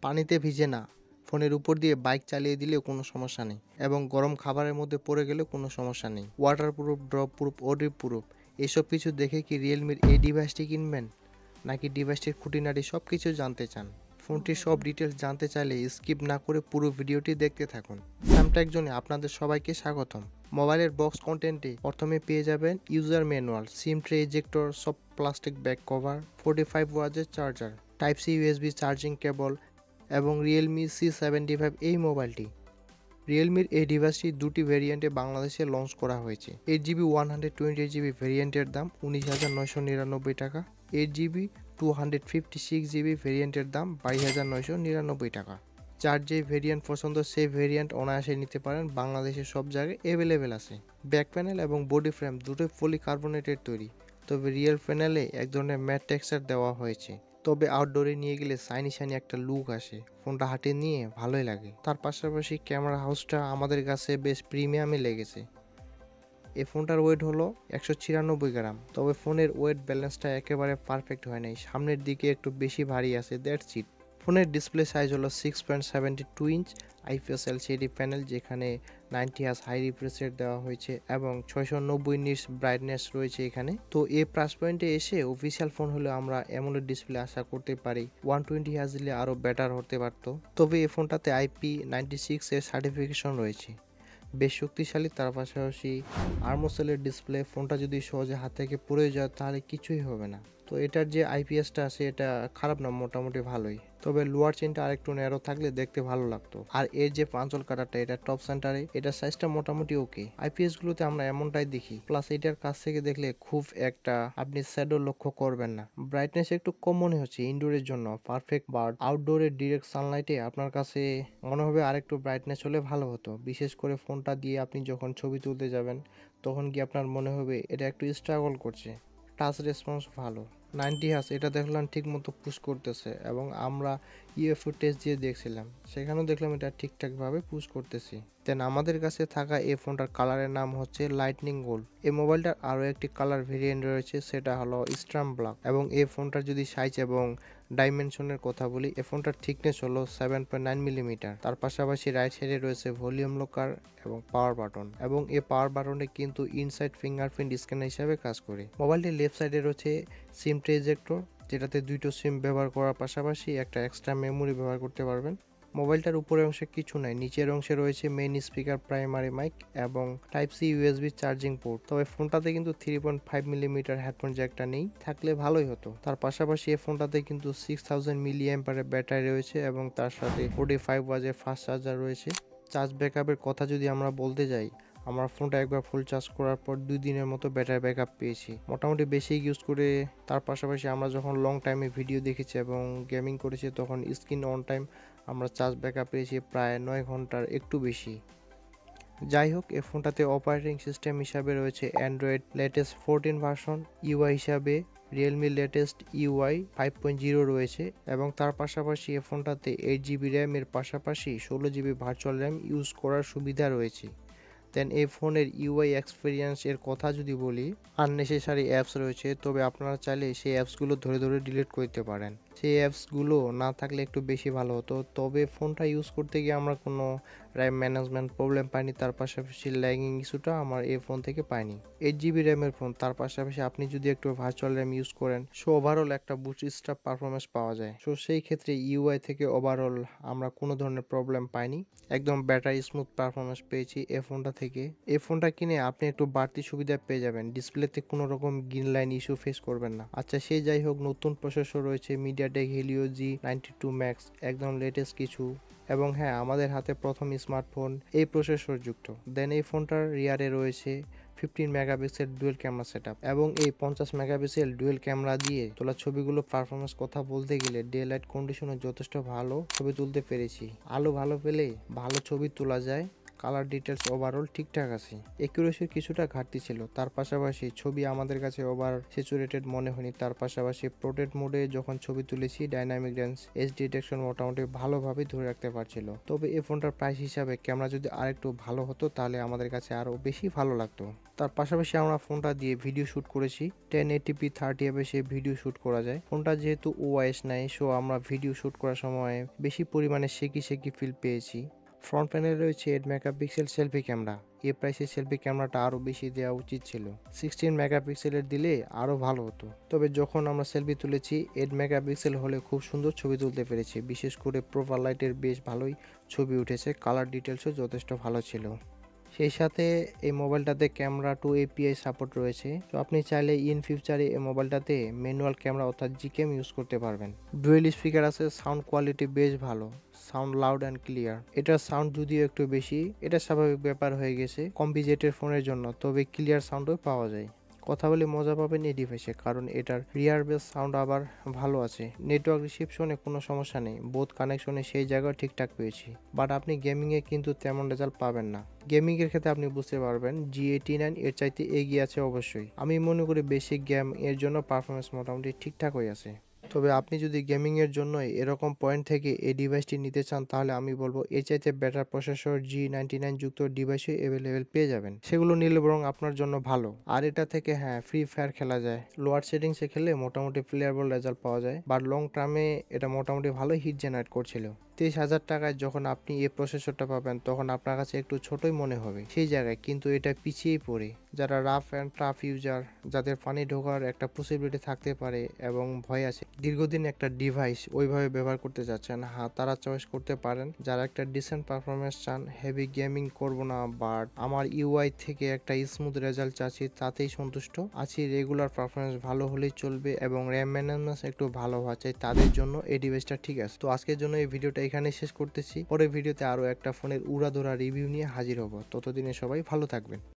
পানিতে ভিজে না, ফোনের উপর দিয়ে বাইক চালিয়ে দিলেও কোনো সমস্যা নেই এবং গরম খাবারের মধ্যে পড়ে গেলেও কোনো সমস্যা নেই। ওয়াটারপ্রুফ, ড্রপ প্রুফ, ওডি প্রুফ এসব কিছু দেখে কি রিয়েলমির এই ডিভাইসটি কিনবেন, নাকি ডিভাইসটির খুঁটিনাটি সব কিছু জানতে চান? ফোনটির সব ডিটেলস জানতে চাইলে স্কিপ না করে পুরো ভিডিওটি দেখতে থাকুন। স্যামটেক জোনে আপনাদের সবাইকে স্বাগতম। মোবাইলের বক্স কন্টেন্টে প্রথমে পেয়ে যাবেন user manual, SIM tray ejector, soft plastic back cover, 45 ওয়াটের charger, type C USB charging cable এবং রিয়েলমি C75 এই মোবাইলটি। রিয়েলমির এই ডিভাইসটি দুটি ভেরিয়েন্টে বাংলাদেশে লঞ্চ করা হয়েছে। 8GB 128GB ভেরিয়েন্টের দাম 19,999 টাকা, 8GB 256GB ভেরিয়েন্টের দাম 22,999 টাকা। যার যে ভেরিয়েন্ট পছন্দ সেই ভেরিয়েন্ট অনায়াসে নিতে পারেন, বাংলাদেশের সব জায়গায় অ্যাভেলেবেল আছে। ব্যাক প্যানেল এবং বডি ফ্রেম দুটোই পলিকার্বনেটের তৈরি, তবে রিয়েল প্যানেলে এক ধরনের ম্যাট টেক্সচার দেওয়া হয়েছে। তবে আউটডোরে নিয়ে গেলে শাইনি শাইনি একটা লুক আসে, ফোনটা হাতে নিয়ে ভালোই লাগে। তার পাশাপাশি ক্যামেরা হাউসটা আমাদের কাছে বেশ প্রিমিয়ামে লেগেছে। এই ফোনটার ওয়েট হলো 196 গ্রাম, তবে ফোনের ওয়েট ব্যালেন্সটা একেবারে পারফেক্ট হয় নাই, সামনের দিকে একটু বেশি ভারী আছে, দ্যাটস ইট। ফোনের ডিসপ্লে সাইজ হলো 6.72 ইঞ্চ আইপিএস এলসিডি প্যানেল, যেখানে 90Hz হাই রিফ্রেশ রেট দেওয়া হয়েছে এবং 690 নিটস ব্রাইটনেস রয়েছে এখানে। তো এই প্রাইস পয়েন্টে এসে অফিসিয়াল ফোন হলে আমরা অ্যামোলেড ডিসপ্লে আশা করতে পারি। 120Hz দিলে আরও বেটার হতে পারত। তবে এই ফোনটাতে IP96 এর সার্টিফিকেশন রয়েছে, বেশ শক্তিশালী। তার পাশাপাশি আর্মোসেলের ডিসপ্লে, ফোনটা যদি সহজে হাত থেকে পড়ে যায় তাহলে কিছুই হবে না। তো এটার যে আইপিএসটা আছে এটা খারাপ না, মোটামুটি ভালোই, তবে লোয়ার চেনটা আরেকটু ন্যারো থাকলে দেখতে ভালো লাগতো। আর এর যে পাঁচল কাটারটা এটা টপ সেন্টারে, এটার সাইজটা মোটামুটি ওকে। আইপিএস গুলোতে আমরা এমনটাই দেখি, প্লাস এটার কাছ থেকে দেখলে খুব একটা আপনি শ্যাডো লক্ষ্য করবেন না। ব্রাইটনেস একটু কম মনে হচ্ছে, ইনডোরের জন্য পারফেক্ট, বাট আউটডোরের ডিরেক্ট সানলাইটে আপনার কাছে মনে হবে আরেকটু ব্রাইটনেস হলে ভালো হতো। বিশেষ করে ফোনটা দিয়ে আপনি যখন ছবি তুলতে যাবেন তখন কি আপনার মনে হবে এটা একটু স্ট্রাগল করছে। টাচ রেসপন্স ভালো। 90Hz এটা দেখলাম ঠিক মতো পুশ করতেছে এবং আমরা ইউএফও টেস্ট দিয়ে দেখছিলাম, সেখানেও দেখলাম এটা ঠিকঠাকভাবে পুশ করতেছি। দেন আমাদের কাছে থাকা এই ফোনটার কালারের নাম হচ্ছে লাইটনিং গোল্ড। এই মোবাইলটার আরও একটি কালার ভেরিয়েন্ট রয়েছে, সেটা হলো স্ট্রাম ব্ল্যাক। এবং এই ফোনটার যদি সাইজ এবং ডাইমেনশনের কথা বলি, এই ফোনটার থিকনেস হলো 7.9 মিলিমিটার। তার পাশাপাশি রাইট সাইডে রয়েছে ভলিউম লকার এবং পাওয়ার বাটন, এবং এই পাওয়ার বাটনে কিন্তু ইনসাইড ফিঙ্গারপ্রিন্ট স্ক্যানার হিসাবে কাজ করে। মোবাইলটির লেফট সাইডে রয়েছে সিম ট্রে ইজেক্টর, যেটাতে দুটো সিম ব্যবহার করার পাশাপাশি একটা এক্সট্রা মেমোরি ব্যবহার করতে পারবেন। মোবাইলটার উপরের অংশে কিছু নাই, নিচের অংশে রয়েছে মেইন স্পিকার, প্রাইমারি মাইক এবং type C USB charging port. তবে ফোনটাতে কিন্তু 3.5 মিলিমিটার হেডফোন জ্যাকটা নেই, থাকলে ভালোই হতো। তার পাশাপাশি এই ফোনটাতে কিন্তু 6000 মিলিঅ্যাম্পিয়ারের ব্যাটারি রয়েছে এবং তার সাথে 45 ওয়াটের ফাস্ট চার্জার রয়েছে। চার্জ ব্যাকআপের কথা যদি আমরা বলতে যাই, আমার ফোনটা একবার ফুল চার্জ করার পর 2 দিনের মতো ব্যাটারি ব্যাকআপ পেয়েছি, মোটামুটি বেশি ইউজ করে। তার পাশাপাশি আমরা যখন লং টাইমে ভিডিও দেখেছি এবং গেমিং করেছি তখন স্ক্রিন অন টাইম আমরা চার্জ ব্যাকআপ পেয়েছি প্রায় 9 ঘন্টার একটু বেশি। যাই হোক, এই ফোনটাতে অপারেটিং সিস্টেম হিসাবে রয়েছে অ্যান্ড্রয়েড লেটেস্ট 14 ভার্সন, ইউআই হিসাবে রিয়েলমি লেটেস্ট ইউআই 5.0 রয়েছে এবং তার পাশাপাশি এই ফোনটাতে 8GB র্যাম এর পাশাপাশি 16GB ভার্চুয়াল র্যাম ইউজ করার সুবিধা রয়েছে। দেন এই ফোনের ইউআই এক্সপিরিয়েন্স এর কথা যদি বলি, আননেসেসারি অ্যাপস রয়েছে, তবে আপনারা চাইলে সেই অ্যাপসগুলো ধরে ধরে ডিলিট করতে পারেন। সেই অ্যাপসগুলো না থাকলে একটু বেশি ভালো হতো। তবে ফোনটা ইউজ করতে গিয়ে আমরা কোনো র্যাম ম্যানেজমেন্ট প্রবলেম পাইনি, তার পাশাপাশি ল্যাগিং ইস্যুটা আমার এই ফোন থেকে পাইনি। 8GB র্যামের ফোন, তার পাশাপাশি আপনি যদি একটু ভার্চুয়াল র্যাম ইউজ করেন সো ওভারঅল একটা বুটস্ট্র্যাপ পারফরমেন্স পাওয়া যায়। সো সেই ক্ষেত্রে ইউআই থেকে ওভারঅল আমরা কোনো ধরনের প্রবলেম পাইনি, একদম ব্যাটারি স্মুথ পারফরমেন্স পেয়েছি এই ফোনটা থেকে। এই ফোনটা কিনে আপনি একটু বাড়তি সুবিধা পেয়ে যাবেন, ডিসপ্লেতে কোনো রকম গ্রিন লাইন ইস্যু ফেস করবেন না। আচ্ছা সে যাই হোক, নতুন প্রসেসর রয়েছে মিডিয়াটেক হেলিও G92 ম্যাক্স, একদম লেটেস্ট কিছু। এবং হ্যাঁ, আমাদের হাতে প্রথম স্মার্টফোন এই প্রসেসর যুক্ত। দেন এই ফোনটার রিয়ারে রয়েছে 15 মেগাপিক্সেল ডুয়েল ক্যামেরা সেটআপ এবং এই 50 মেগাপিক্সেল ডুয়েল ক্যামেরা দিয়ে তোলা ছবিগুলো পারফরমেন্স কথা বলতে গেলে ডে লাইট কন্ডিশনে যথেষ্ট ভালো ছবি তুলতে পেরেছি। আলো ভালো পেলে ভালো ছবি তোলা যায়। কালার ডিটেলস ওভারঅল ঠিকঠাক আছে। অ্যাকুরেসির কিছুটা ঘাটতি ছিল, তার পাশাপাশি ছবি আমাদের কাছে ওভার স্যাচুরেটেড মনে হয়নি। তার পাশাপাশি পোর্ট্রেট মোডে যখন ছবি তুলেছি ডাইনামিক রেঞ্জ এজ ডিটেকশন মোটামুটি ভালোভাবে ধরে রাখতে পারছিল। তবে এই ফোনটার প্রাইস হিসাবে ক্যামেরা যদি আরেকটু ভালো হতো তাহলে আমাদের কাছে আরও বেশি ভালো লাগতো। তার পাশাপাশি আমরা ফোনটা দিয়ে ভিডিও শ্যুট করেছি। 1080p 30fps ভিডিও শ্যুট করা যায়। ফোনটা যেহেতু ওআইএস নাই, সো আমরা ভিডিও শ্যুট করার সময় বেশি পরিমাণে শেকি ফিল পেয়েছি। ফ্রন্ট প্যানেলে রয়েছে 8 মেগাপিক্সেল সেলফি ক্যামেরা। এই প্রাইসে সেলফি ক্যামেরাটা আরও বেশি দেওয়া উচিত ছিল। 16 মেগাপিক্সেলের দিলে আরও ভালো হতো। তবে যখন আমরা সেলফি তুলেছি 8 মেগাপিক্সেল হলে খুব সুন্দর ছবি তুলতে পেরেছি। বিশেষ করে প্রোফাইল লাইটের বেশ ভালোই ছবি উঠেছে, কালার ডিটেলসও যথেষ্ট ভালো ছিল। সেই সাথে এই মোবাইলটাতে ক্যামেরা টু এপিআই সাপোর্ট রয়েছে। তো আপনি চাইলে ইন ফিউচারে এই মোবাইলটাতে ম্যানুয়াল ক্যামেরা অর্থাৎ জিকেম ইউজ করতে পারবেন। ডুয়েল স্পিকার আছে, সাউন্ড কোয়ালিটি বেশ ভালো, সাউন্ড লাউড অ্যান্ড ক্লিয়ার। এটার সাউন্ড যদিও একটু বেশি, এটা স্বাভাবিক ব্যাপার হয়ে গেছে কম বাজেটের ফোনের জন্য, তবে ক্লিয়ার সাউন্ডও পাওয়া যায়। কথা বলে মজা পাবেন এই ডিভাইসে, কারণ এটার রিয়ার বেস সাউন্ড আবার ভালো আছে। নেটওয়ার্ক রিসিপশনে কোনো সমস্যা নেই, বোথ কানেকশনে সেই জায়গায় ঠিকঠাক পেয়েছি। বাট আপনি গেমিংয়ে কিন্তু তেমন রেজাল্ট পাবেন না। গেমিংয়ের ক্ষেত্রে আপনি বুঝতে পারবেন G89 এর চাইতে এগিয়ে আছে অবশ্যই। আমি মনে করি বেসিক গেম এর জন্য পারফরমেন্স মোটামুটি ঠিকঠাক হয়ে আছে। তবে আপনি যদি গেমিংয়ের জন্য এরকম পয়েন্ট থেকে এই ডিভাইসটি নিতে চান তাহলে আমি বলবো এর চাইতে বেটার প্রসেসর G99 যুক্ত ডিভাইসই অ্যাভেলেবেল পেয়ে যাবেন। সেগুলো নিলে বরং আপনার জন্য ভালো। আর এটা থেকে ফ্রি ফায়ার খেলা যায়। লোয়ার সেটিংসে খেলে মোটামুটি প্লেয়ারেবল রেজাল্ট পাওয়া যায়, বাট লং টার্মে এটা মোটামুটি ভালো হিট জেনারেট করছিল। 23,000 টাকায় যখন আপনি এই প্রসেসরটা পাবেন তখন আপনার কাছে একটু ছোটই মনে হবে সেই জায়গায়, কিন্তু এটা পিছিয়েই পড়ে। যারা রাফ অ্যান্ড টাফ ইউজার, যাদের পানি ঢোকার একটা পসিবিলিটি থাকতে পারে এবং ভয় আছে, দীর্ঘদিন একটা ডিভাইস ওইভাবে ব্যবহার করতে চাচ্ছেন, তারা চয়েস করতে পারেন। যারা একটা ডিসেন্ট পারফরমেন্স চান, হেভি গেমিং করব না, বাট আমার ইউআই থেকে একটা স্মুথ রেজাল্ট চাচ্ছি, তাতেই সন্তুষ্ট আছি, রেগুলার পারফরমেন্স ভালো হলেই চলবে এবং র্যাম মেনটেন্যান্স একটু ভালো হওয়া চাই, তাদের জন্য এই ডিভাইসটা ঠিক আছে। তো আজকের জন্য এই ভিডিওটা এখানে শেষ করতেছি। পরের ভিডিওতে আরও একটা ফোনের উড়াধুরা রিভিউ নিয়ে হাজির হব। ততদিনে সবাই ভালো থাকবেন।